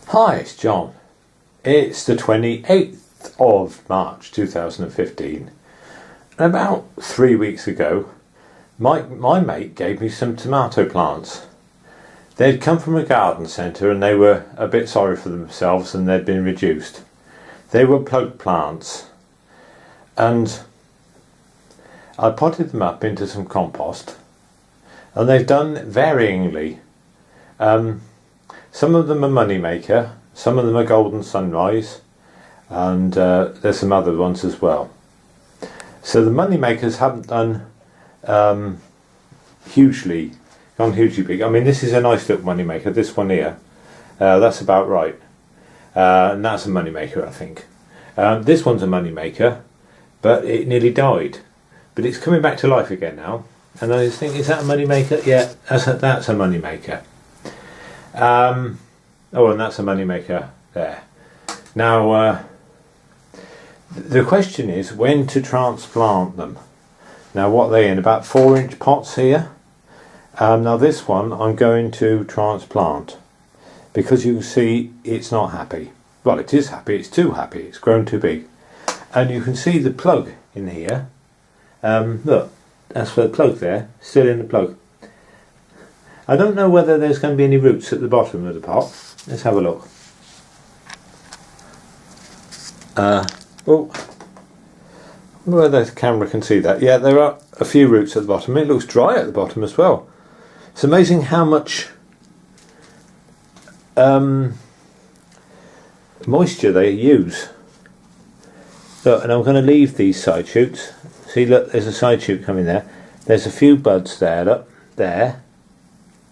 Hi, it's John. It's the 28th of March 2015. And about 3 weeks ago, my mate gave me some tomato plants. They'd come from a garden centre and they were a bit sorry for themselves and they'd been reduced. They were plug plants. And I potted them up into some compost. And they've done varyingly. Some of them are Moneymaker, some of them are Golden Sunrise, and there's some other ones as well. So the Moneymakers haven't done gone hugely big. I mean, this is a nice little Moneymaker, this one here. That's about right. And that's a Moneymaker, I think. This one's a Moneymaker, but it nearly died. But it's coming back to life again now. And I just think, is that a Moneymaker? Yeah, that's a Moneymaker. Oh, and that's a Moneymaker there. Now, the question is when to transplant them. Now, what are they in? About 4-inch pots here. Now, this one I'm going to transplant because you can see it's not happy. Well, it is happy. It's too happy. It's grown too big. And you can see the plug in here. Look, that's for the plug there, still in the plug. I don't know whether there's going to be any roots at the bottom of the pot. Let's have a look. Oh, I wonder whether the camera can see that. Yeah, there are a few roots at the bottom. It looks dry at the bottom as well. It's amazing how much moisture they use. Look, and I'm going to leave these side shoots. See, look, there's a side shoot coming there. There's a few buds there, look, there.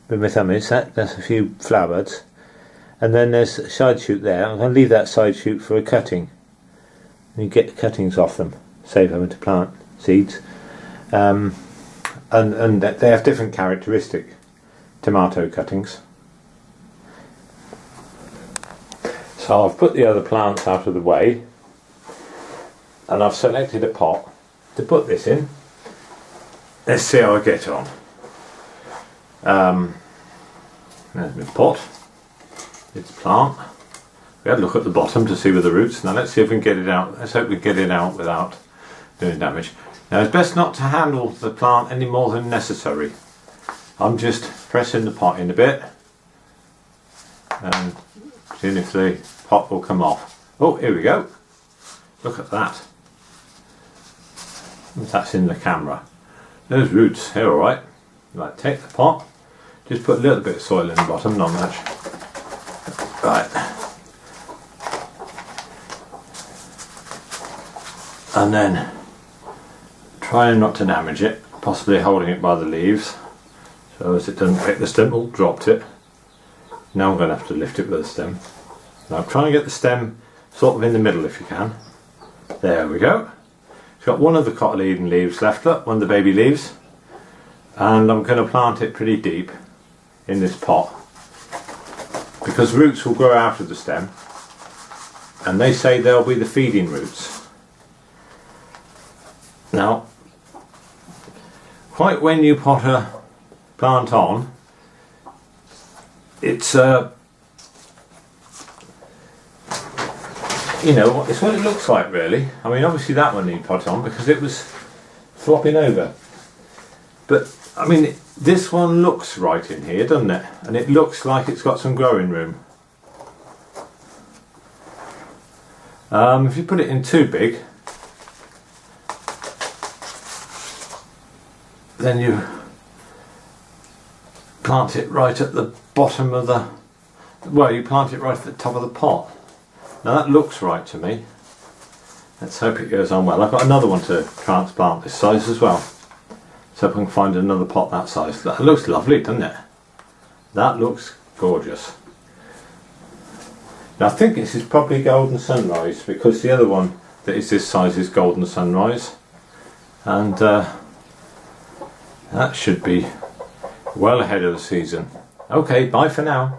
With my thumb is that's a few flower buds. And then there's a side shoot there. I'm going to leave that side shoot for a cutting. And you get the cuttings off them. Save having to plant seeds. And they have different characteristic tomato cuttings. So I've put the other plants out of the way. And I've selected a pot to put this in. Let's see how I get on. There's my pot. It's plant. We had a look at the bottom to see where the roots. Now let's see if we can get it out. Let's hope we get it out without doing damage. Now it's best not to handle the plant any more than necessary. I'm just pressing the pot in a bit and seeing if the pot will come off. Oh, here we go. Look at that. That's in the camera. Those roots, they're alright. Right, take the pot. Just put a little bit of soil in the bottom, not much. Right. And then trying not to damage it, possibly holding it by the leaves so as it doesn't break the stem. Oh, dropped it. Now I'm going to have to lift it with the stem. Now I'm trying to get the stem sort of in the middle if you can. There we go. It's got one of the cotyledon leaves left, look, one of the baby leaves. And I'm going to plant it pretty deep in this pot because roots will grow out of the stem and they say they'll be the feeding roots. Now, quite when you pot a plant on, it's you know, it's what it looks like really. I mean, obviously that one needed pot on because it was flopping over. But, I mean, this one looks right in here, doesn't it? And it looks like it's got some growing room. If you put it in too big, then you plant it right at the bottom of the... Well, you plant it right at the top of the pot. Now that looks right to me. Let's hope it goes on well. I've got another one to transplant this size as well. So if I can find another pot that size. That looks lovely, doesn't it? That looks gorgeous. Now I think this is probably Golden Sunrise because the other one that is this size is Golden Sunrise. And that should be well ahead of the season. Okay, bye for now.